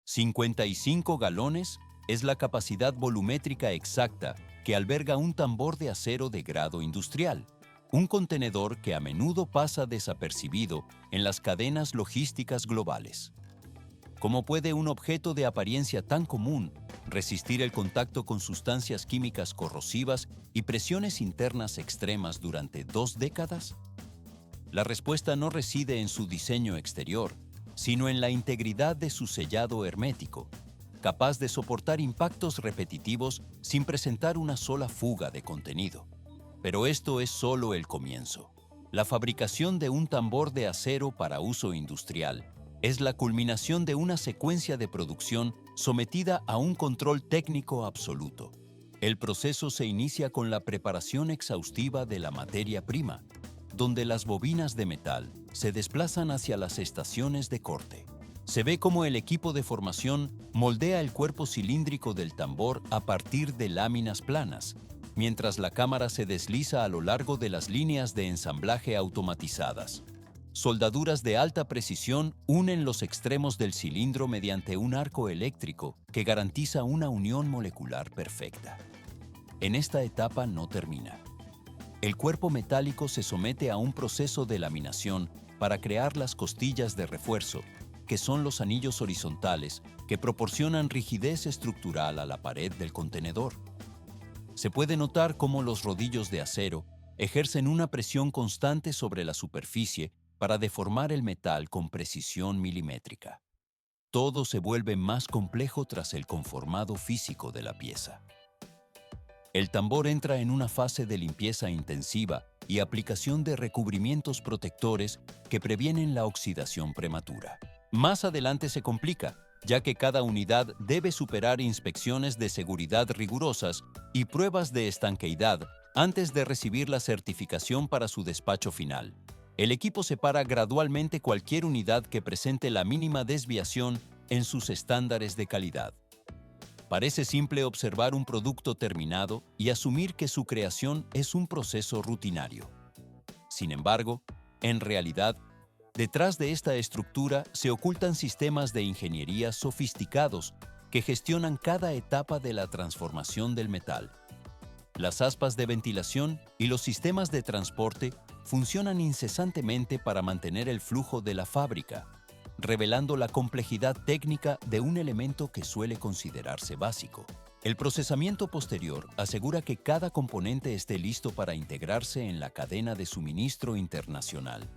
55 galones es la capacidad volumétrica exacta que alberga un tambor de acero de grado industrial, un contenedor que a menudo pasa desapercibido en las cadenas logísticas globales. ¿Cómo puede un objeto de apariencia tan común resistir el contacto con sustancias químicas corrosivas y presiones internas extremas durante 2 décadas? La respuesta no reside en su diseño exterior, sino en la integridad de su sellado hermético, capaz de soportar impactos repetitivos sin presentar una sola fuga de contenido. Pero esto es solo el comienzo. La fabricación de un tambor de acero para uso industrial es la culminación de una secuencia de producción sometida a un control técnico absoluto. El proceso se inicia con la preparación exhaustiva de la materia prima, donde las bobinas de metal se desplazan hacia las estaciones de corte. Se ve cómo el equipo de formación moldea el cuerpo cilíndrico del tambor a partir de láminas planas, mientras la cámara se desliza a lo largo de las líneas de ensamblaje automatizadas. Soldaduras de alta precisión unen los extremos del cilindro mediante un arco eléctrico que garantiza una unión molecular perfecta. En esta etapa no termina. El cuerpo metálico se somete a un proceso de laminación para crear las costillas de refuerzo, que son los anillos horizontales que proporcionan rigidez estructural a la pared del contenedor. Se puede notar cómo los rodillos de acero ejercen una presión constante sobre la superficie para deformar el metal con precisión milimétrica. Todo se vuelve más complejo tras el conformado físico de la pieza. El tambor entra en una fase de limpieza intensiva y aplicación de recubrimientos protectores que previenen la oxidación prematura. Más adelante se complica, ya que cada unidad debe superar inspecciones de seguridad rigurosas y pruebas de estanqueidad antes de recibir la certificación para su despacho final. El equipo separa gradualmente cualquier unidad que presente la mínima desviación en sus estándares de calidad. Parece simple observar un producto terminado y asumir que su creación es un proceso rutinario. Sin embargo, en realidad, detrás de esta estructura se ocultan sistemas de ingeniería sofisticados que gestionan cada etapa de la transformación del metal. Las aspas de ventilación y los sistemas de transporte funcionan incesantemente para mantener el flujo de la fábrica, revelando la complejidad técnica de un elemento que suele considerarse básico. El procesamiento posterior asegura que cada componente esté listo para integrarse en la cadena de suministro internacional.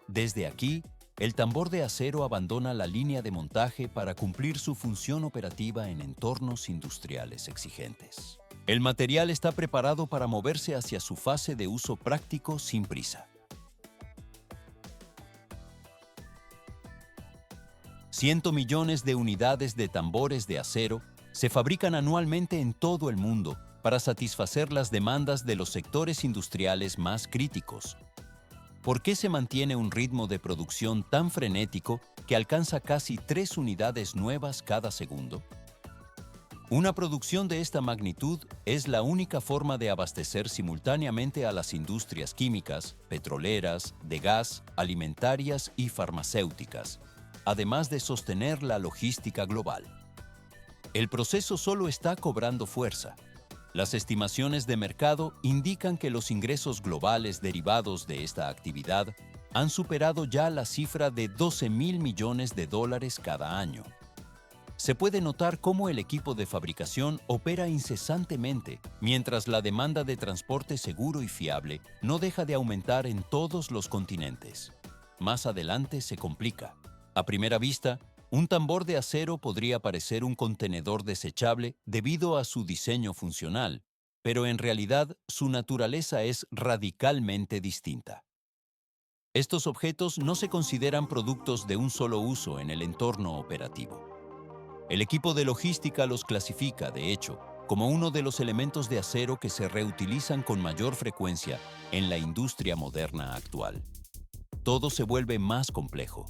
Desde aquí, el tambor de acero abandona la línea de montaje para cumplir su función operativa en entornos industriales exigentes. El material está preparado para moverse hacia su fase de uso práctico sin prisa. 100 millones de unidades de tambores de acero se fabrican anualmente en todo el mundo para satisfacer las demandas de los sectores industriales más críticos. ¿Por qué se mantiene un ritmo de producción tan frenético que alcanza casi 3 unidades nuevas cada segundo? Una producción de esta magnitud es la única forma de abastecer simultáneamente a las industrias químicas, petroleras, de gas, alimentarias y farmacéuticas, además de sostener la logística global. El proceso solo está cobrando fuerza. Las estimaciones de mercado indican que los ingresos globales derivados de esta actividad han superado ya la cifra de $12.000 millones cada año. Se puede notar cómo el equipo de fabricación opera incesantemente, mientras la demanda de transporte seguro y fiable no deja de aumentar en todos los continentes. Más adelante se complica. A primera vista, un tambor de acero podría parecer un contenedor desechable debido a su diseño funcional, pero en realidad su naturaleza es radicalmente distinta. Estos objetos no se consideran productos de un solo uso en el entorno operativo. El equipo de logística los clasifica, de hecho, como uno de los elementos de acero que se reutilizan con mayor frecuencia en la industria moderna actual. Todo se vuelve más complejo.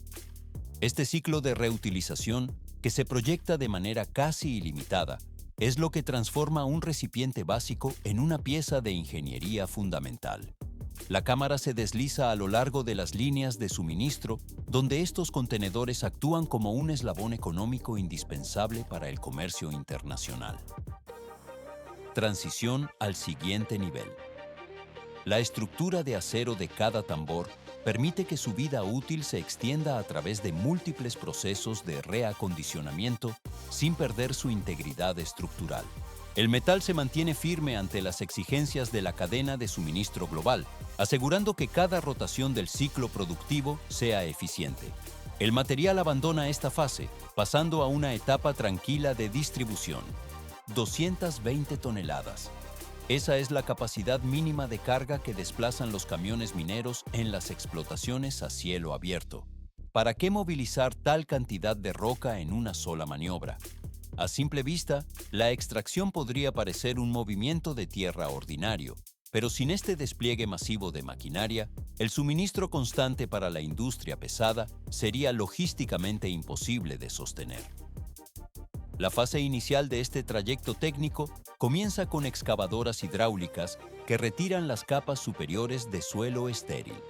Este ciclo de reutilización, que se proyecta de manera casi ilimitada, es lo que transforma un recipiente básico en una pieza de ingeniería fundamental. La cámara se desliza a lo largo de las líneas de suministro, donde estos contenedores actúan como un eslabón económico indispensable para el comercio internacional. Transición al siguiente nivel. La estructura de acero de cada tambor permite que su vida útil se extienda a través de múltiples procesos de reacondicionamiento sin perder su integridad estructural. El metal se mantiene firme ante las exigencias de la cadena de suministro global, asegurando que cada rotación del ciclo productivo sea eficiente. El material abandona esta fase, pasando a una etapa tranquila de distribución. 220 toneladas. Esa es la capacidad mínima de carga que desplazan los camiones mineros en las explotaciones a cielo abierto. ¿Para qué movilizar tal cantidad de roca en una sola maniobra? A simple vista, la extracción podría parecer un movimiento de tierra ordinario, pero sin este despliegue masivo de maquinaria, el suministro constante para la industria pesada sería logísticamente imposible de sostener. La fase inicial de este trayecto técnico comienza con excavadoras hidráulicas que retiran las capas superiores de suelo estéril.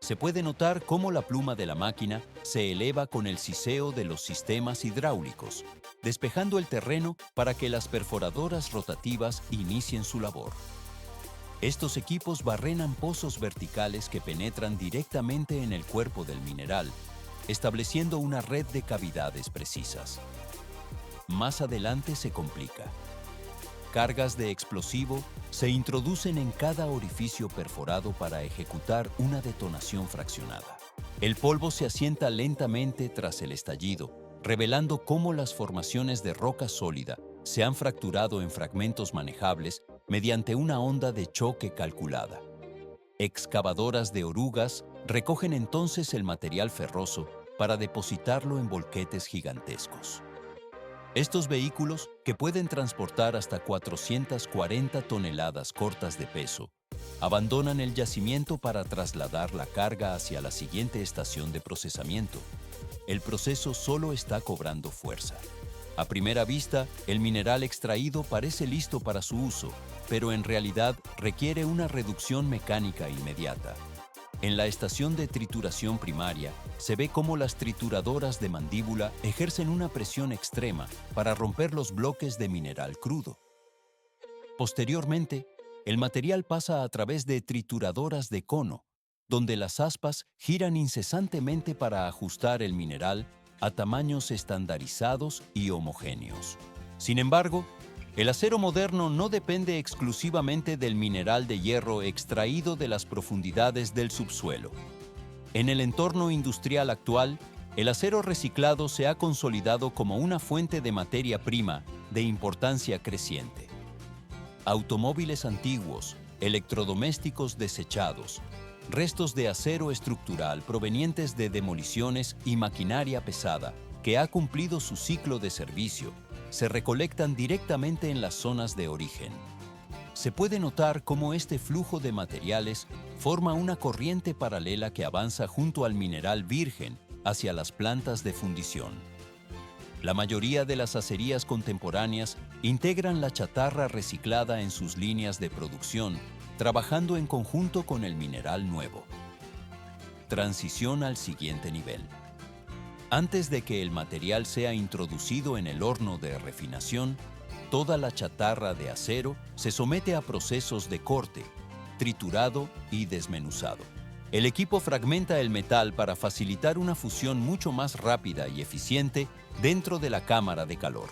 Se puede notar cómo la pluma de la máquina se eleva con el siseo de los sistemas hidráulicos, despejando el terreno para que las perforadoras rotativas inicien su labor. Estos equipos barrenan pozos verticales que penetran directamente en el cuerpo del mineral, estableciendo una red de cavidades precisas. Más adelante se complica. Cargas de explosivo se introducen en cada orificio perforado para ejecutar una detonación fraccionada. El polvo se asienta lentamente tras el estallido, revelando cómo las formaciones de roca sólida se han fracturado en fragmentos manejables mediante una onda de choque calculada. Excavadoras de orugas recogen entonces el material ferroso para depositarlo en volquetes gigantescos. Estos vehículos, que pueden transportar hasta 440 toneladas cortas de peso, abandonan el yacimiento para trasladar la carga hacia la siguiente estación de procesamiento. El proceso solo está cobrando fuerza. A primera vista, el mineral extraído parece listo para su uso, pero en realidad requiere una reducción mecánica inmediata. En la estación de trituración primaria, se ve cómo las trituradoras de mandíbula ejercen una presión extrema para romper los bloques de mineral crudo. Posteriormente, el material pasa a través de trituradoras de cono, donde las aspas giran incesantemente para ajustar el mineral a tamaños estandarizados y homogéneos. Sin embargo, el acero moderno no depende exclusivamente del mineral de hierro extraído de las profundidades del subsuelo. En el entorno industrial actual, el acero reciclado se ha consolidado como una fuente de materia prima de importancia creciente. Automóviles antiguos, electrodomésticos desechados, restos de acero estructural provenientes de demoliciones y maquinaria pesada que ha cumplido su ciclo de servicio, se recolectan directamente en las zonas de origen. Se puede notar cómo este flujo de materiales forma una corriente paralela que avanza junto al mineral virgen hacia las plantas de fundición. La mayoría de las acerías contemporáneas integran la chatarra reciclada en sus líneas de producción, trabajando en conjunto con el mineral nuevo. Transición al siguiente nivel. Antes de que el material sea introducido en el horno de refinación, toda la chatarra de acero se somete a procesos de corte, triturado y desmenuzado. El equipo fragmenta el metal para facilitar una fusión mucho más rápida y eficiente dentro de la cámara de calor.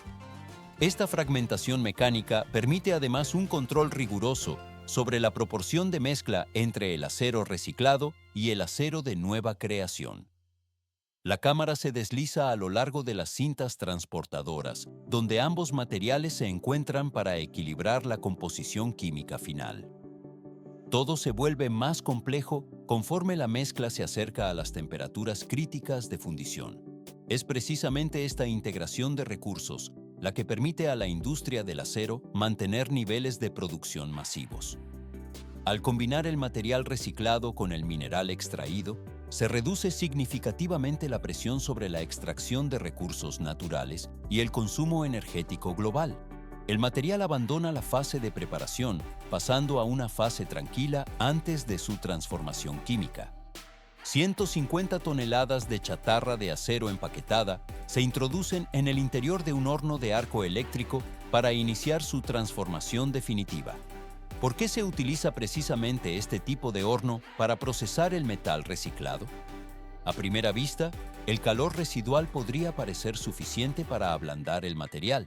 Esta fragmentación mecánica permite además un control riguroso sobre la proporción de mezcla entre el acero reciclado y el acero de nueva creación. La cámara se desliza a lo largo de las cintas transportadoras, donde ambos materiales se encuentran para equilibrar la composición química final. Todo se vuelve más complejo conforme la mezcla se acerca a las temperaturas críticas de fundición. Es precisamente esta integración de recursos la que permite a la industria del acero mantener niveles de producción masivos. Al combinar el material reciclado con el mineral extraído, se reduce significativamente la presión sobre la extracción de recursos naturales y el consumo energético global. El material abandona la fase de preparación, pasando a una fase tranquila antes de su transformación química. 150 toneladas de chatarra de acero empaquetada se introducen en el interior de un horno de arco eléctrico para iniciar su transformación definitiva. ¿Por qué se utiliza precisamente este tipo de horno para procesar el metal reciclado? A primera vista, el calor residual podría parecer suficiente para ablandar el material,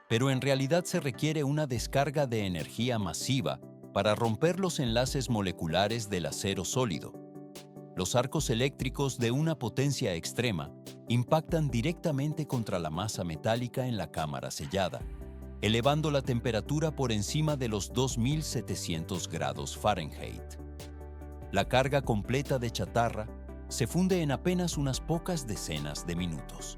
pero en realidad se requiere una descarga de energía masiva para romper los enlaces moleculares del acero sólido. Los arcos eléctricos de una potencia extrema impactan directamente contra la masa metálica en la cámara sellada, elevando la temperatura por encima de los 2700 grados Fahrenheit. La carga completa de chatarra se funde en apenas unas pocas decenas de minutos.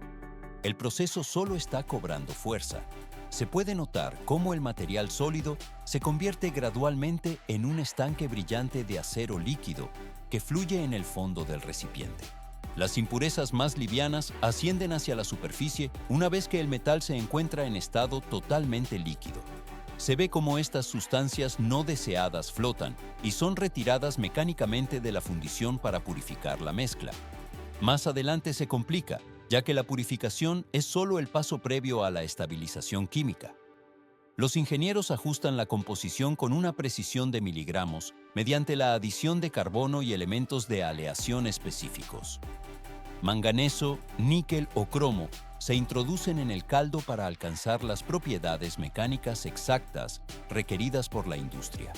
El proceso solo está cobrando fuerza. Se puede notar cómo el material sólido se convierte gradualmente en un estanque brillante de acero líquido que fluye en el fondo del recipiente. Las impurezas más livianas ascienden hacia la superficie una vez que el metal se encuentra en estado totalmente líquido. Se ve cómo estas sustancias no deseadas flotan y son retiradas mecánicamente de la fundición para purificar la mezcla. Más adelante se complica, ya que la purificación es solo el paso previo a la estabilización química. Los ingenieros ajustan la composición con una precisión de miligramos mediante la adición de carbono y elementos de aleación específicos. Manganeso, níquel o cromo se introducen en el caldo para alcanzar las propiedades mecánicas exactas requeridas por la industria.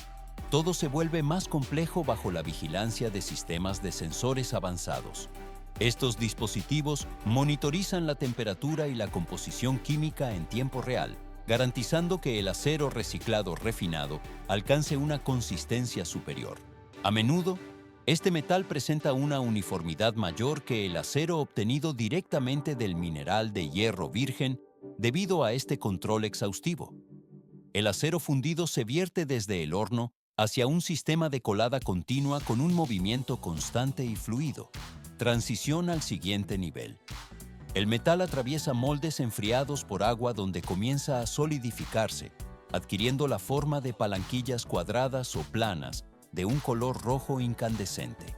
Todo se vuelve más complejo bajo la vigilancia de sistemas de sensores avanzados. Estos dispositivos monitorizan la temperatura y la composición química en tiempo real, garantizando que el acero reciclado refinado alcance una consistencia superior. A menudo, este metal presenta una uniformidad mayor que el acero obtenido directamente del mineral de hierro virgen debido a este control exhaustivo. El acero fundido se vierte desde el horno hacia un sistema de colada continua con un movimiento constante y fluido. Transición al siguiente nivel. El metal atraviesa moldes enfriados por agua donde comienza a solidificarse, adquiriendo la forma de palanquillas cuadradas o planas de un color rojo incandescente.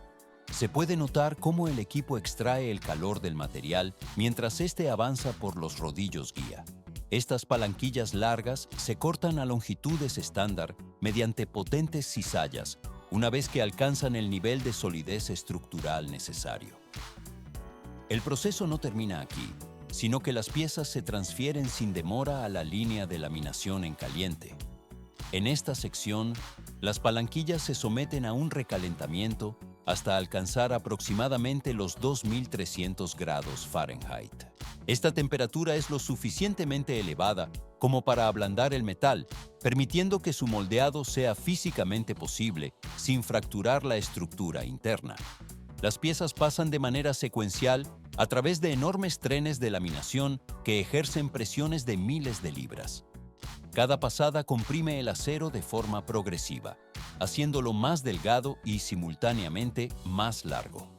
Se puede notar cómo el equipo extrae el calor del material mientras éste avanza por los rodillos guía. Estas palanquillas largas se cortan a longitudes estándar mediante potentes cizallas, una vez que alcanzan el nivel de solidez estructural necesario. El proceso no termina aquí, sino que las piezas se transfieren sin demora a la línea de laminación en caliente. En esta sección, las palanquillas se someten a un recalentamiento hasta alcanzar aproximadamente los 2300 grados Fahrenheit. Esta temperatura es lo suficientemente elevada como para ablandar el metal, permitiendo que su moldeado sea físicamente posible sin fracturar la estructura interna. Las piezas pasan de manera secuencial a través de enormes trenes de laminación que ejercen presiones de miles de libras. Cada pasada comprime el acero de forma progresiva, haciéndolo más delgado y simultáneamente más largo.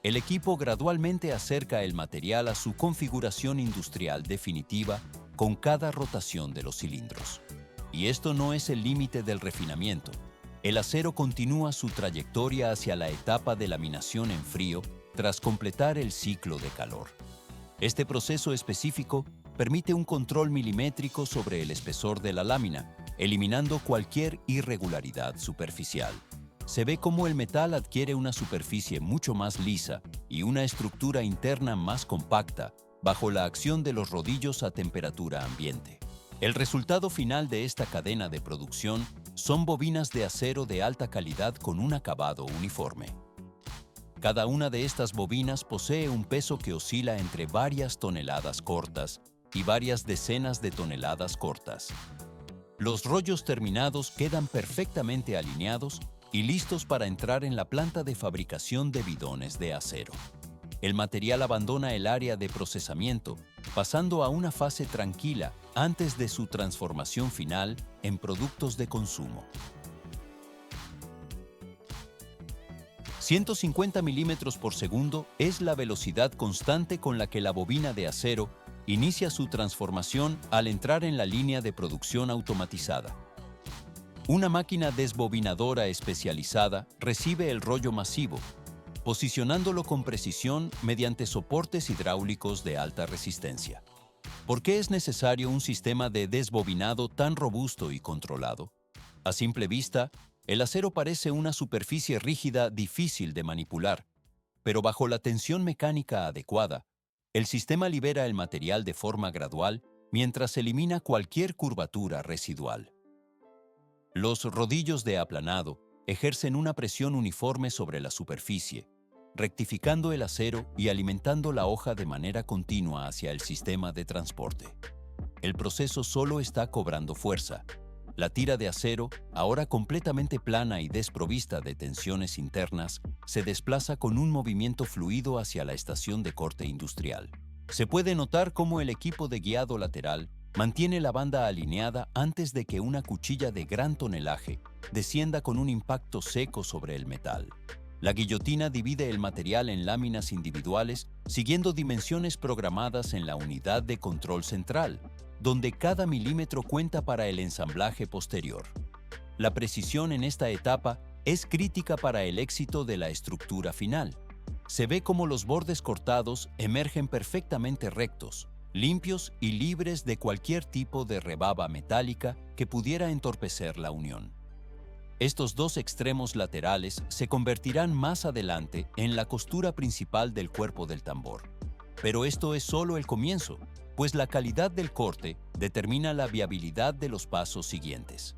El equipo gradualmente acerca el material a su configuración industrial definitiva con cada rotación de los cilindros. Y esto no es el límite del refinamiento. El acero continúa su trayectoria hacia la etapa de laminación en frío tras completar el ciclo de calor. Este proceso específico permite un control milimétrico sobre el espesor de la lámina, eliminando cualquier irregularidad superficial. Se ve cómo el metal adquiere una superficie mucho más lisa y una estructura interna más compacta bajo la acción de los rodillos a temperatura ambiente. El resultado final de esta cadena de producción son bobinas de acero de alta calidad con un acabado uniforme. Cada una de estas bobinas posee un peso que oscila entre varias toneladas cortas y varias decenas de toneladas cortas. Los rollos terminados quedan perfectamente alineados y listos para entrar en la planta de fabricación de bidones de acero. El material abandona el área de procesamiento, pasando a una fase tranquila antes de su transformación final en productos de consumo. 150 milímetros por segundo es la velocidad constante con la que la bobina de acero inicia su transformación al entrar en la línea de producción automatizada. Una máquina desbobinadora especializada recibe el rollo masivo, posicionándolo con precisión mediante soportes hidráulicos de alta resistencia. ¿Por qué es necesario un sistema de desbobinado tan robusto y controlado? A simple vista, el acero parece una superficie rígida difícil de manipular, pero bajo la tensión mecánica adecuada, el sistema libera el material de forma gradual mientras elimina cualquier curvatura residual. Los rodillos de aplanado ejercen una presión uniforme sobre la superficie, rectificando el acero y alimentando la hoja de manera continua hacia el sistema de transporte. El proceso solo está cobrando fuerza. La tira de acero, ahora completamente plana y desprovista de tensiones internas, se desplaza con un movimiento fluido hacia la estación de corte industrial. Se puede notar cómo el equipo de guiado lateral mantiene la banda alineada antes de que una cuchilla de gran tonelaje descienda con un impacto seco sobre el metal. La guillotina divide el material en láminas individuales siguiendo dimensiones programadas en la unidad de control central, donde cada milímetro cuenta para el ensamblaje posterior. La precisión en esta etapa es crítica para el éxito de la estructura final. Se ve cómo los bordes cortados emergen perfectamente rectos, limpios y libres de cualquier tipo de rebaba metálica que pudiera entorpecer la unión. Estos dos extremos laterales se convertirán más adelante en la costura principal del cuerpo del tambor. Pero esto es solo el comienzo, pues la calidad del corte determina la viabilidad de los pasos siguientes.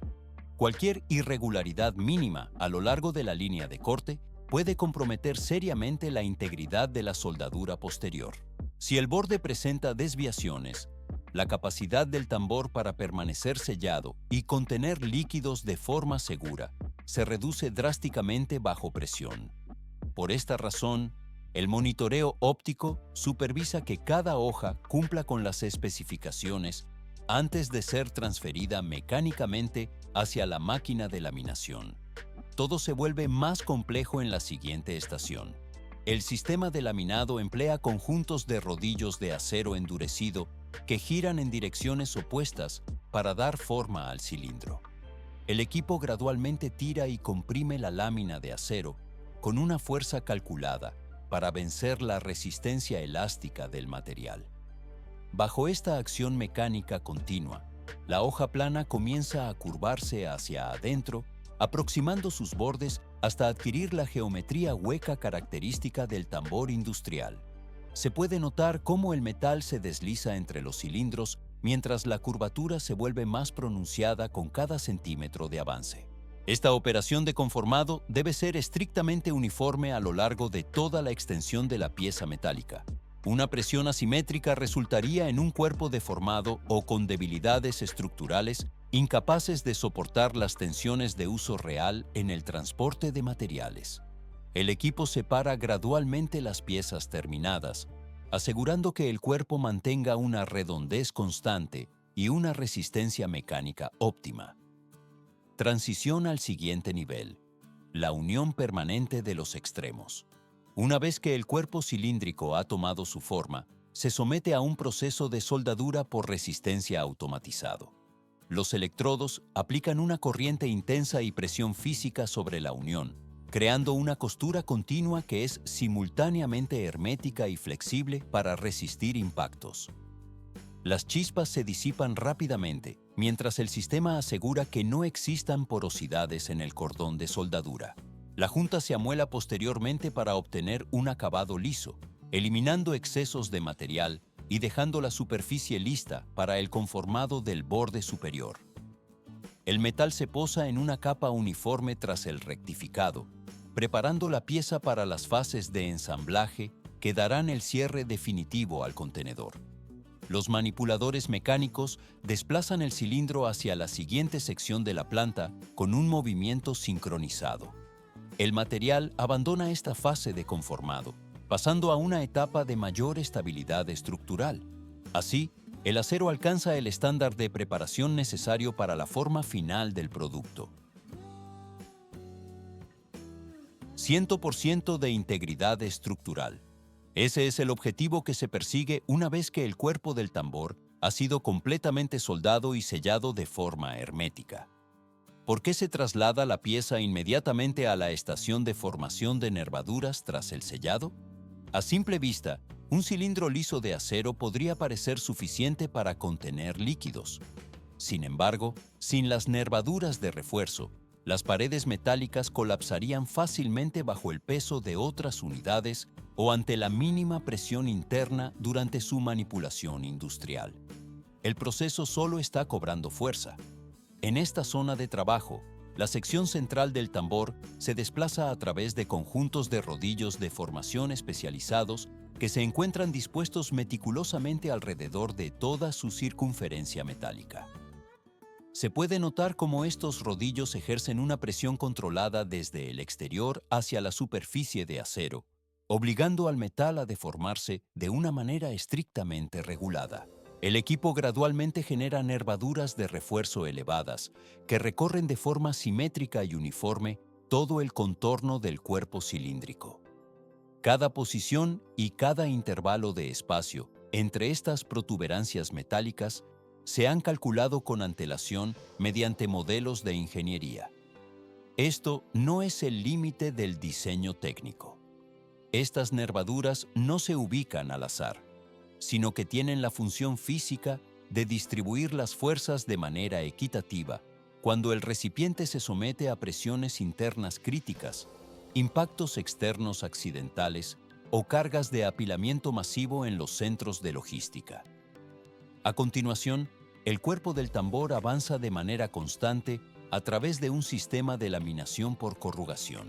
Cualquier irregularidad mínima a lo largo de la línea de corte puede comprometer seriamente la integridad de la soldadura posterior. Si el borde presenta desviaciones, la capacidad del tambor para permanecer sellado y contener líquidos de forma segura se reduce drásticamente bajo presión. Por esta razón, el monitoreo óptico supervisa que cada hoja cumpla con las especificaciones antes de ser transferida mecánicamente hacia la máquina de laminación. Todo se vuelve más complejo en la siguiente estación. El sistema de laminado emplea conjuntos de rodillos de acero endurecido que giran en direcciones opuestas para dar forma al cilindro. El equipo gradualmente tira y comprime la lámina de acero con una fuerza calculada para vencer la resistencia elástica del material. Bajo esta acción mecánica continua, la hoja plana comienza a curvarse hacia adentro, aproximando sus bordes hasta adquirir la geometría hueca característica del tambor industrial. Se puede notar cómo el metal se desliza entre los cilindros mientras la curvatura se vuelve más pronunciada con cada centímetro de avance. Esta operación de conformado debe ser estrictamente uniforme a lo largo de toda la extensión de la pieza metálica. Una presión asimétrica resultaría en un cuerpo deformado o con debilidades estructurales incapaces de soportar las tensiones de uso real en el transporte de materiales. El equipo separa gradualmente las piezas terminadas, asegurando que el cuerpo mantenga una redondez constante y una resistencia mecánica óptima. Transición al siguiente nivel: la unión permanente de los extremos. Una vez que el cuerpo cilíndrico ha tomado su forma, se somete a un proceso de soldadura por resistencia automatizado. Los electrodos aplican una corriente intensa y presión física sobre la unión, creando una costura continua que es simultáneamente hermética y flexible para resistir impactos. Las chispas se disipan rápidamente, mientras el sistema asegura que no existan porosidades en el cordón de soldadura. La junta se amuela posteriormente para obtener un acabado liso, eliminando excesos de material y dejando la superficie lista para el conformado del borde superior. El metal se posa en una capa uniforme tras el rectificado, preparando la pieza para las fases de ensamblaje que darán el cierre definitivo al contenedor. Los manipuladores mecánicos desplazan el cilindro hacia la siguiente sección de la planta con un movimiento sincronizado. El material abandona esta fase de conformado, pasando a una etapa de mayor estabilidad estructural. Así, el acero alcanza el estándar de preparación necesario para la forma final del producto. 100% de integridad estructural. Ese es el objetivo que se persigue una vez que el cuerpo del tambor ha sido completamente soldado y sellado de forma hermética. ¿Por qué se traslada la pieza inmediatamente a la estación de formación de nervaduras tras el sellado? A simple vista, un cilindro liso de acero podría parecer suficiente para contener líquidos. Sin embargo, sin las nervaduras de refuerzo, las paredes metálicas colapsarían fácilmente bajo el peso de otras unidades o ante la mínima presión interna durante su manipulación industrial. El proceso solo está cobrando fuerza. En esta zona de trabajo, la sección central del tambor se desplaza a través de conjuntos de rodillos de formación especializados que se encuentran dispuestos meticulosamente alrededor de toda su circunferencia metálica. Se puede notar cómo estos rodillos ejercen una presión controlada desde el exterior hacia la superficie de acero, obligando al metal a deformarse de una manera estrictamente regulada. El equipo gradualmente genera nervaduras de refuerzo elevadas que recorren de forma simétrica y uniforme todo el contorno del cuerpo cilíndrico. Cada posición y cada intervalo de espacio entre estas protuberancias metálicas se han calculado con antelación mediante modelos de ingeniería. Esto no es el límite del diseño técnico. Estas nervaduras no se ubican al azar, sino que tienen la función física de distribuir las fuerzas de manera equitativa cuando el recipiente se somete a presiones internas críticas, impactos externos accidentales o cargas de apilamiento masivo en los centros de logística. A continuación, el cuerpo del tambor avanza de manera constante a través de un sistema de laminación por corrugación.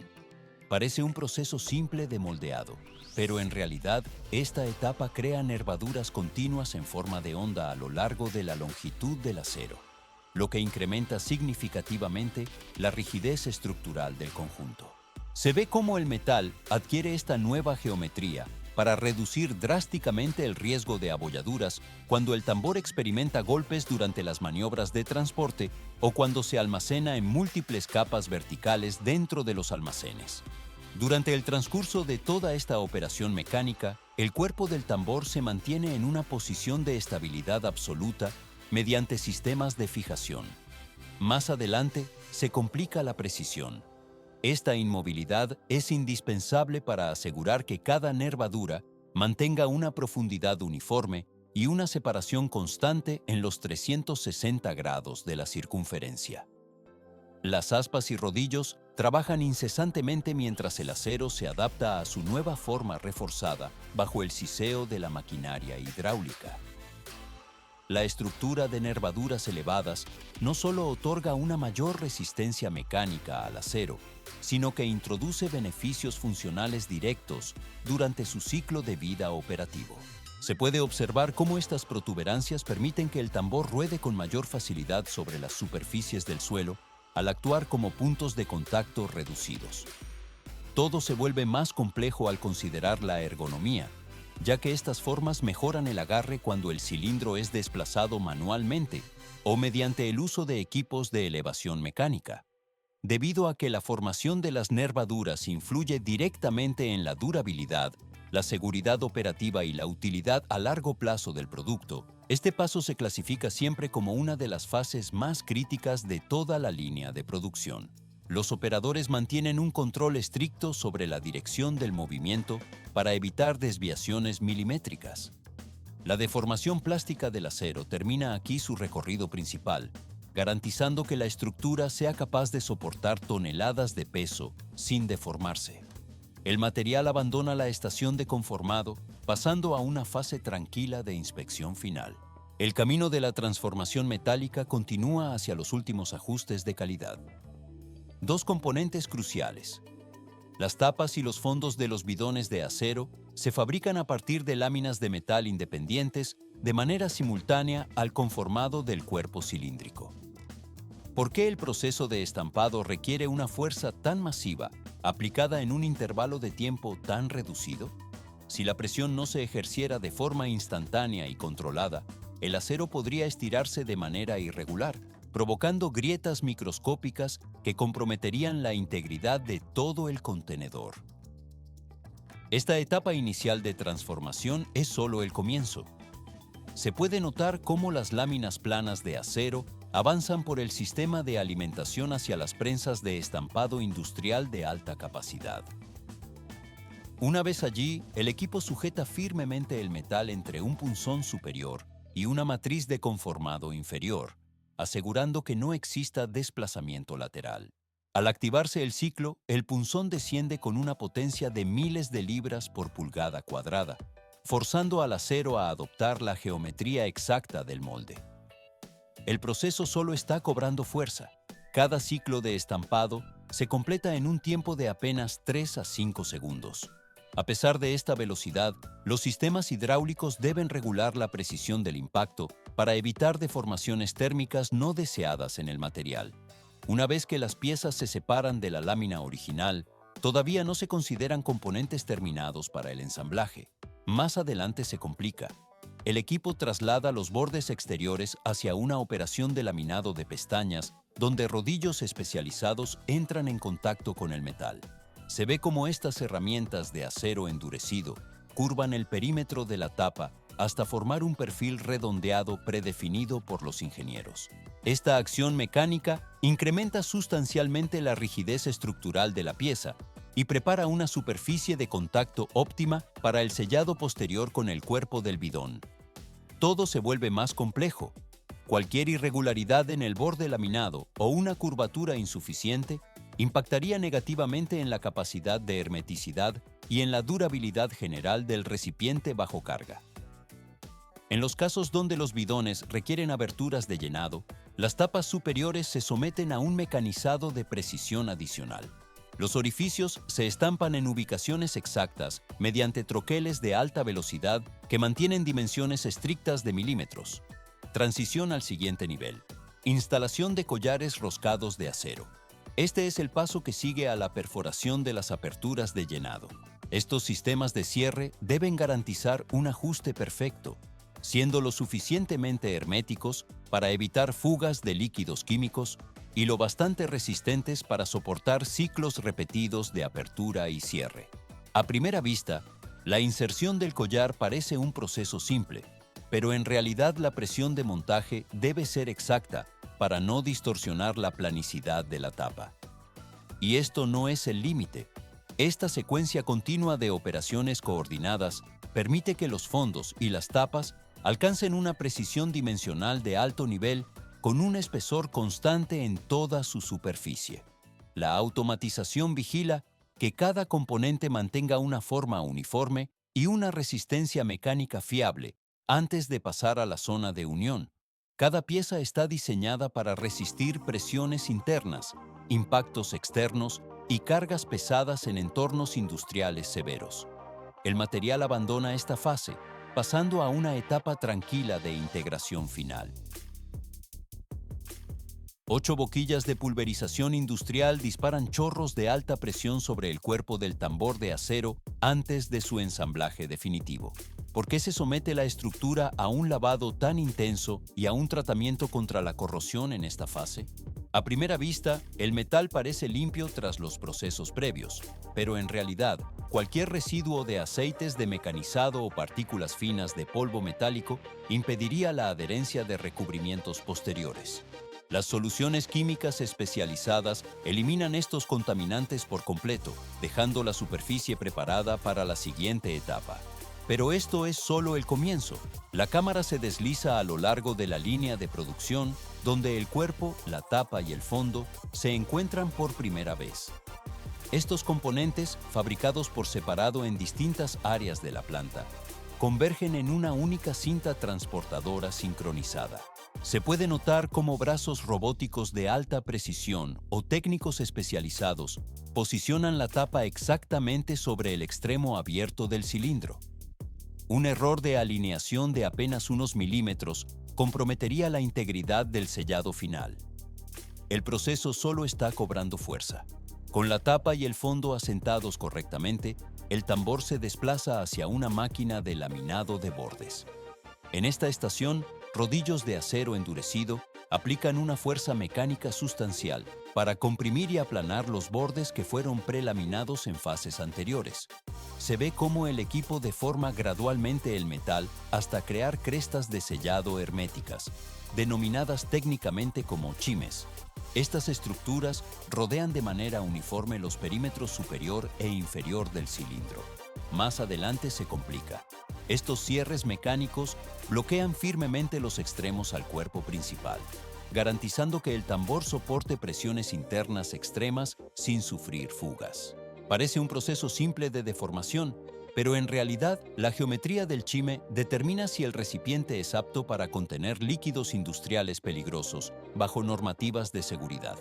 Parece un proceso simple de moldeado, pero en realidad esta etapa crea nervaduras continuas en forma de onda a lo largo de la longitud del acero, lo que incrementa significativamente la rigidez estructural del conjunto. Se ve cómo el metal adquiere esta nueva geometría para reducir drásticamente el riesgo de abolladuras cuando el tambor experimenta golpes durante las maniobras de transporte o cuando se almacena en múltiples capas verticales dentro de los almacenes. Durante el transcurso de toda esta operación mecánica, el cuerpo del tambor se mantiene en una posición de estabilidad absoluta mediante sistemas de fijación. Más adelante, se complica la precisión. Esta inmovilidad es indispensable para asegurar que cada nervadura mantenga una profundidad uniforme y una separación constante en los 360 grados de la circunferencia. Las aspas y rodillos trabajan incesantemente mientras el acero se adapta a su nueva forma reforzada bajo el siseo de la maquinaria hidráulica. La estructura de nervaduras elevadas no solo otorga una mayor resistencia mecánica al acero, sino que introduce beneficios funcionales directos durante su ciclo de vida operativo. Se puede observar cómo estas protuberancias permiten que el tambor ruede con mayor facilidad sobre las superficies del suelo al actuar como puntos de contacto reducidos. Todo se vuelve más complejo al considerar la ergonomía, ya que estas formas mejoran el agarre cuando el cilindro es desplazado manualmente o mediante el uso de equipos de elevación mecánica. Debido a que la formación de las nervaduras influye directamente en la durabilidad, la seguridad operativa y la utilidad a largo plazo del producto, este paso se clasifica siempre como una de las fases más críticas de toda la línea de producción. Los operadores mantienen un control estricto sobre la dirección del movimiento para evitar desviaciones milimétricas. La deformación plástica del acero termina aquí su recorrido principal, garantizando que la estructura sea capaz de soportar toneladas de peso sin deformarse. El material abandona la estación de conformado, pasando a una fase tranquila de inspección final. El camino de la transformación metálica continúa hacia los últimos ajustes de calidad. Dos componentes cruciales. Las tapas y los fondos de los bidones de acero se fabrican a partir de láminas de metal independientes de manera simultánea al conformado del cuerpo cilíndrico. ¿Por qué el proceso de estampado requiere una fuerza tan masiva, aplicada en un intervalo de tiempo tan reducido? Si la presión no se ejerciera de forma instantánea y controlada, el acero podría estirarse de manera irregular, provocando grietas microscópicas que comprometerían la integridad de todo el contenedor. Esta etapa inicial de transformación es solo el comienzo. Se puede notar cómo las láminas planas de acero avanzan por el sistema de alimentación hacia las prensas de estampado industrial de alta capacidad. Una vez allí, el equipo sujeta firmemente el metal entre un punzón superior y una matriz de conformado inferior, asegurando que no exista desplazamiento lateral. Al activarse el ciclo, el punzón desciende con una potencia de miles de libras por pulgada cuadrada, forzando al acero a adoptar la geometría exacta del molde. El proceso solo está cobrando fuerza. Cada ciclo de estampado se completa en un tiempo de apenas 3 a 5 segundos. A pesar de esta velocidad, los sistemas hidráulicos deben regular la precisión del impacto para evitar deformaciones térmicas no deseadas en el material. Una vez que las piezas se separan de la lámina original, todavía no se consideran componentes terminados para el ensamblaje. Más adelante se complica. El equipo traslada los bordes exteriores hacia una operación de laminado de pestañas, donde rodillos especializados entran en contacto con el metal. Se ve cómo estas herramientas de acero endurecido curvan el perímetro de la tapa hasta formar un perfil redondeado predefinido por los ingenieros. Esta acción mecánica incrementa sustancialmente la rigidez estructural de la pieza y prepara una superficie de contacto óptima para el sellado posterior con el cuerpo del bidón. Todo se vuelve más complejo. Cualquier irregularidad en el borde laminado o una curvatura insuficiente impactaría negativamente en la capacidad de hermeticidad y en la durabilidad general del recipiente bajo carga. En los casos donde los bidones requieren aberturas de llenado, las tapas superiores se someten a un mecanizado de precisión adicional. Los orificios se estampan en ubicaciones exactas mediante troqueles de alta velocidad que mantienen dimensiones estrictas de milímetros. Transición al siguiente nivel. Instalación de collares roscados de acero. Este es el paso que sigue a la perforación de las aperturas de llenado. Estos sistemas de cierre deben garantizar un ajuste perfecto, siendo lo suficientemente herméticos para evitar fugas de líquidos químicos y lo bastante resistentes para soportar ciclos repetidos de apertura y cierre. A primera vista, la inserción del collar parece un proceso simple, pero en realidad la presión de montaje debe ser exacta para no distorsionar la planicidad de la tapa. Y esto no es el límite. Esta secuencia continua de operaciones coordinadas permite que los fondos y las tapas alcancen una precisión dimensional de alto nivel con un espesor constante en toda su superficie. La automatización vigila que cada componente mantenga una forma uniforme y una resistencia mecánica fiable antes de pasar a la zona de unión. Cada pieza está diseñada para resistir presiones internas, impactos externos y cargas pesadas en entornos industriales severos. El material abandona esta fase, pasando a una etapa tranquila de integración final. 8 boquillas de pulverización industrial disparan chorros de alta presión sobre el cuerpo del tambor de acero antes de su ensamblaje definitivo. ¿Por qué se somete la estructura a un lavado tan intenso y a un tratamiento contra la corrosión en esta fase? A primera vista, el metal parece limpio tras los procesos previos, pero en realidad, cualquier residuo de aceites de mecanizado o partículas finas de polvo metálico impediría la adherencia de recubrimientos posteriores. Las soluciones químicas especializadas eliminan estos contaminantes por completo, dejando la superficie preparada para la siguiente etapa. Pero esto es solo el comienzo. La cámara se desliza a lo largo de la línea de producción, donde el cuerpo, la tapa y el fondo se encuentran por primera vez. Estos componentes, fabricados por separado en distintas áreas de la planta, convergen en una única cinta transportadora sincronizada. Se puede notar cómo brazos robóticos de alta precisión o técnicos especializados posicionan la tapa exactamente sobre el extremo abierto del cilindro. Un error de alineación de apenas unos milímetros comprometería la integridad del sellado final. El proceso solo está cobrando fuerza. Con la tapa y el fondo asentados correctamente, el tambor se desplaza hacia una máquina de laminado de bordes. En esta estación, rodillos de acero endurecido aplican una fuerza mecánica sustancial para comprimir y aplanar los bordes que fueron prelaminados en fases anteriores. se ve cómo el equipo deforma gradualmente el metal hasta crear crestas de sellado herméticas, denominadas técnicamente como chimes. Estas estructuras rodean de manera uniforme los perímetros superior e inferior del cilindro. Más adelante se complica. Estos cierres mecánicos bloquean firmemente los extremos al cuerpo principal, garantizando que el tambor soporte presiones internas extremas sin sufrir fugas. Parece un proceso simple de deformación, pero en realidad la geometría del chime determina si el recipiente es apto para contener líquidos industriales peligrosos bajo normativas de seguridad.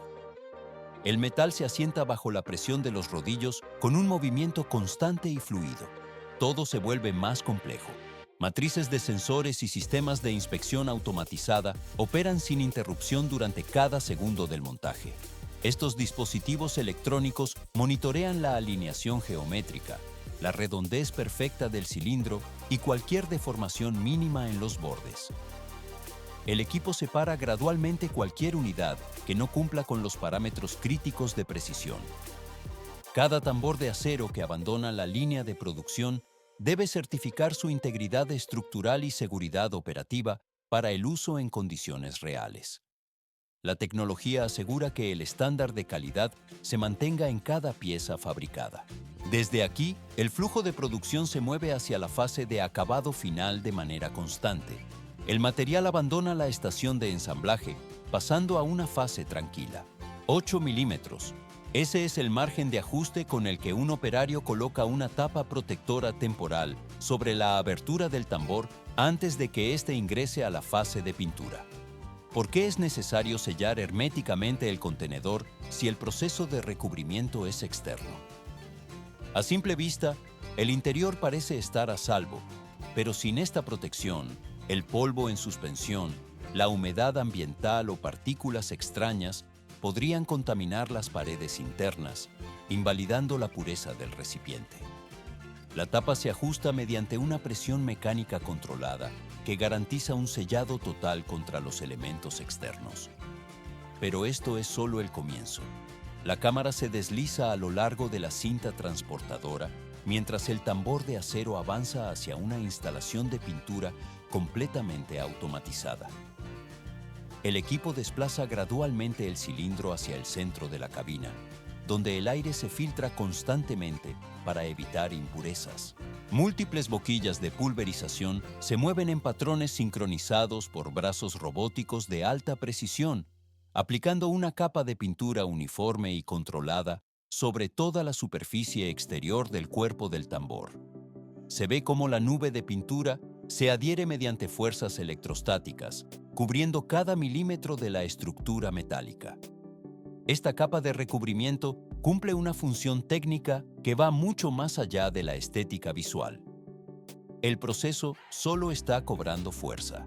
El metal se asienta bajo la presión de los rodillos con un movimiento constante y fluido. Todo se vuelve más complejo. Matrices de sensores y sistemas de inspección automatizada operan sin interrupción durante cada segundo del montaje. Estos dispositivos electrónicos monitorean la alineación geométrica, la redondez perfecta del cilindro y cualquier deformación mínima en los bordes. El equipo separa gradualmente cualquier unidad que no cumpla con los parámetros críticos de precisión. Cada tambor de acero que abandona la línea de producción debe certificar su integridad estructural y seguridad operativa para el uso en condiciones reales. La tecnología asegura que el estándar de calidad se mantenga en cada pieza fabricada. Desde aquí, el flujo de producción se mueve hacia la fase de acabado final de manera constante. El material abandona la estación de ensamblaje, pasando a una fase tranquila. 8 milímetros. Ese es el margen de ajuste con el que un operario coloca una tapa protectora temporal sobre la abertura del tambor antes de que éste ingrese a la fase de pintura. ¿Por qué es necesario sellar herméticamente el contenedor si el proceso de recubrimiento es externo? A simple vista, el interior parece estar a salvo, pero sin esta protección, el polvo en suspensión, la humedad ambiental o partículas extrañas podrían contaminar las paredes internas, invalidando la pureza del recipiente. La tapa se ajusta mediante una presión mecánica controlada que garantiza un sellado total contra los elementos externos. Pero esto es solo el comienzo. La cámara se desliza a lo largo de la cinta transportadora mientras el tambor de acero avanza hacia una instalación de pintura completamente automatizada. El equipo desplaza gradualmente el cilindro hacia el centro de la cabina, donde el aire se filtra constantemente para evitar impurezas. Múltiples boquillas de pulverización se mueven en patrones sincronizados por brazos robóticos de alta precisión, aplicando una capa de pintura uniforme y controlada sobre toda la superficie exterior del cuerpo del tambor. Se ve cómo la nube de pintura se adhiere mediante fuerzas electrostáticas, cubriendo cada milímetro de la estructura metálica. Esta capa de recubrimiento cumple una función técnica que va mucho más allá de la estética visual. El proceso solo está cobrando fuerza.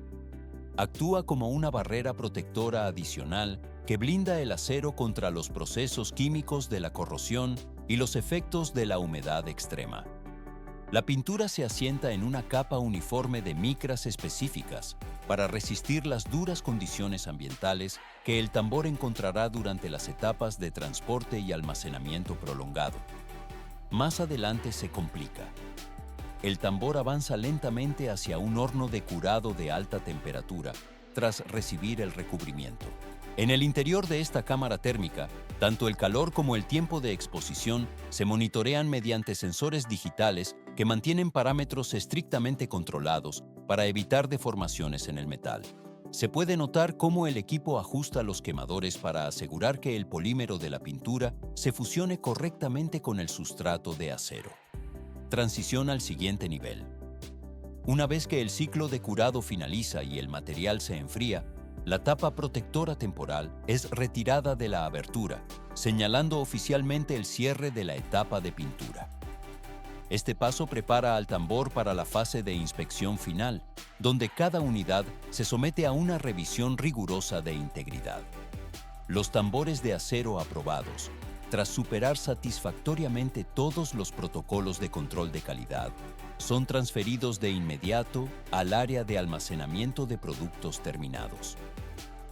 Actúa como una barrera protectora adicional que blinda el acero contra los procesos químicos de la corrosión y los efectos de la humedad extrema. La pintura se asienta en una capa uniforme de micras específicas para resistir las duras condiciones ambientales que el tambor encontrará durante las etapas de transporte y almacenamiento prolongado. Más adelante se complica. El tambor avanza lentamente hacia un horno de curado de alta temperatura tras recibir el recubrimiento. En el interior de esta cámara térmica, tanto el calor como el tiempo de exposición se monitorean mediante sensores digitales que mantienen parámetros estrictamente controlados para evitar deformaciones en el metal. Se puede notar cómo el equipo ajusta los quemadores para asegurar que el polímero de la pintura se fusione correctamente con el sustrato de acero. Transición al siguiente nivel. Una vez que el ciclo de curado finaliza y el material se enfría, la tapa protectora temporal es retirada de la abertura, señalando oficialmente el cierre de la etapa de pintura. Este paso prepara al tambor para la fase de inspección final, donde cada unidad se somete a una revisión rigurosa de integridad. Los tambores de acero aprobados, tras superar satisfactoriamente todos los protocolos de control de calidad, son transferidos de inmediato al área de almacenamiento de productos terminados.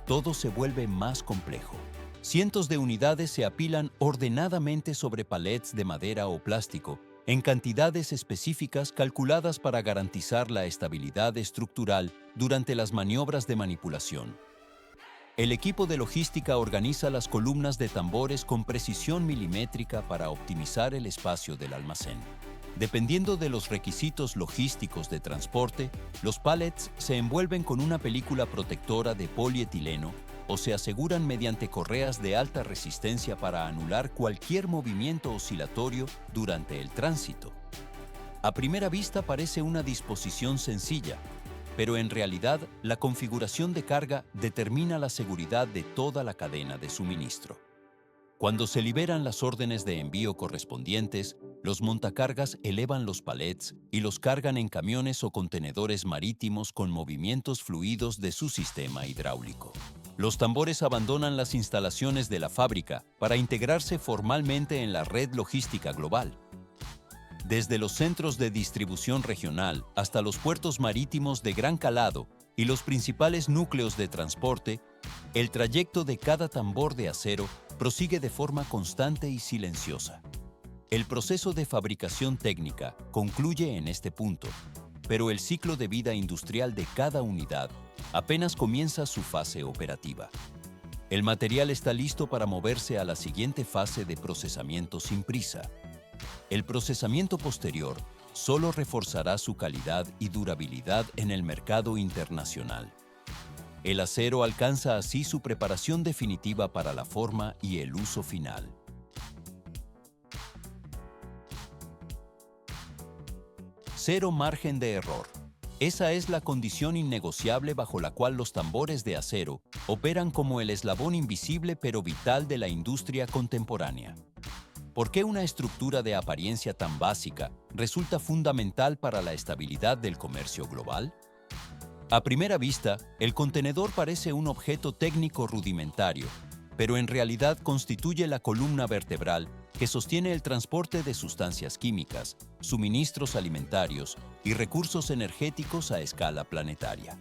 Todo se vuelve más complejo. Cientos de unidades se apilan ordenadamente sobre palets de madera o plástico en cantidades específicas calculadas para garantizar la estabilidad estructural durante las maniobras de manipulación. El equipo de logística organiza las columnas de tambores con precisión milimétrica para optimizar el espacio del almacén. Dependiendo de los requisitos logísticos de transporte, los pallets se envuelven con una película protectora de polietileno o se aseguran mediante correas de alta resistencia para anular cualquier movimiento oscilatorio durante el tránsito. A primera vista parece una disposición sencilla, pero en realidad la configuración de carga determina la seguridad de toda la cadena de suministro. Cuando se liberan las órdenes de envío correspondientes, los montacargas elevan los palets y los cargan en camiones o contenedores marítimos con movimientos fluidos de su sistema hidráulico. Los tambores abandonan las instalaciones de la fábrica para integrarse formalmente en la red logística global. Desde los centros de distribución regional hasta los puertos marítimos de gran calado y los principales núcleos de transporte, el trayecto de cada tambor de acero prosigue de forma constante y silenciosa. El proceso de fabricación técnica concluye en este punto, pero el ciclo de vida industrial de cada unidad apenas comienza su fase operativa. El material está listo para moverse a la siguiente fase de procesamiento sin prisa. El procesamiento posterior solo reforzará su calidad y durabilidad en el mercado internacional. El acero alcanza así su preparación definitiva para la forma y el uso final. Cero margen de error. Esa es la condición innegociable bajo la cual los tambores de acero operan como el eslabón invisible pero vital de la industria contemporánea. ¿Por qué una estructura de apariencia tan básica resulta fundamental para la estabilidad del comercio global? A primera vista, el contenedor parece un objeto técnico rudimentario, pero en realidad constituye la columna vertebral que sostiene el transporte de sustancias químicas, suministros alimentarios y recursos energéticos a escala planetaria.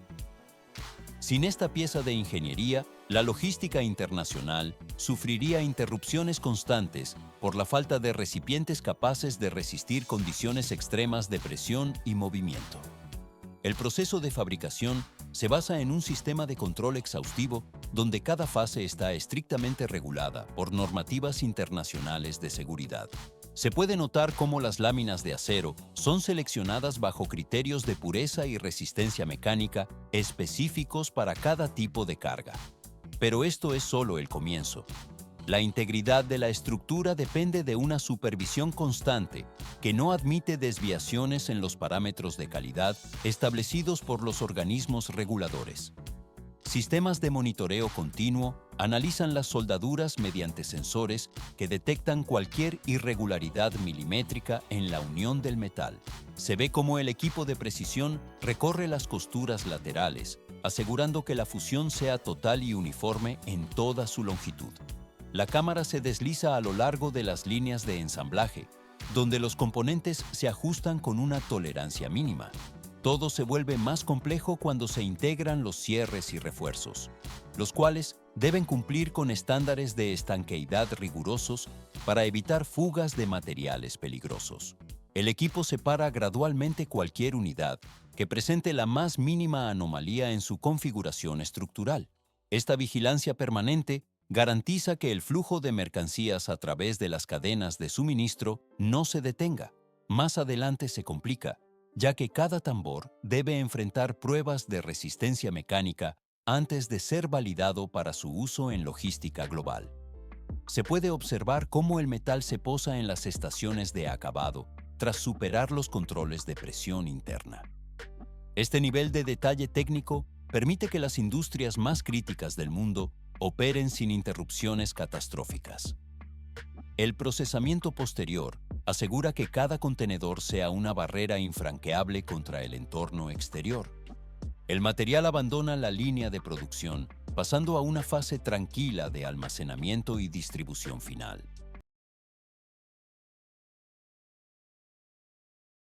Sin esta pieza de ingeniería, la logística internacional sufriría interrupciones constantes por la falta de recipientes capaces de resistir condiciones extremas de presión y movimiento. El proceso de fabricación se basa en un sistema de control exhaustivo donde cada fase está estrictamente regulada por normativas internacionales de seguridad. Se puede notar cómo las láminas de acero son seleccionadas bajo criterios de pureza y resistencia mecánica específicos para cada tipo de carga. Pero esto es solo el comienzo. La integridad de la estructura depende de una supervisión constante que no admite desviaciones en los parámetros de calidad establecidos por los organismos reguladores. Sistemas de monitoreo continuo analizan las soldaduras mediante sensores que detectan cualquier irregularidad milimétrica en la unión del metal. Se ve cómo el equipo de precisión recorre las costuras laterales, asegurando que la fusión sea total y uniforme en toda su longitud. La cámara se desliza a lo largo de las líneas de ensamblaje, donde los componentes se ajustan con una tolerancia mínima. Todo se vuelve más complejo cuando se integran los cierres y refuerzos, los cuales deben cumplir con estándares de estanqueidad rigurosos para evitar fugas de materiales peligrosos. El equipo separa gradualmente cualquier unidad que presente la más mínima anomalía en su configuración estructural. Esta vigilancia permanente garantiza que el flujo de mercancías a través de las cadenas de suministro no se detenga. Más adelante se complica, ya que cada tambor debe enfrentar pruebas de resistencia mecánica antes de ser validado para su uso en logística global. Se puede observar cómo el metal se posa en las estaciones de acabado tras superar los controles de presión interna. Este nivel de detalle técnico permite que las industrias más críticas del mundo operen sin interrupciones catastróficas. El procesamiento posterior asegura que cada contenedor sea una barrera infranqueable contra el entorno exterior. El material abandona la línea de producción, pasando a una fase tranquila de almacenamiento y distribución final.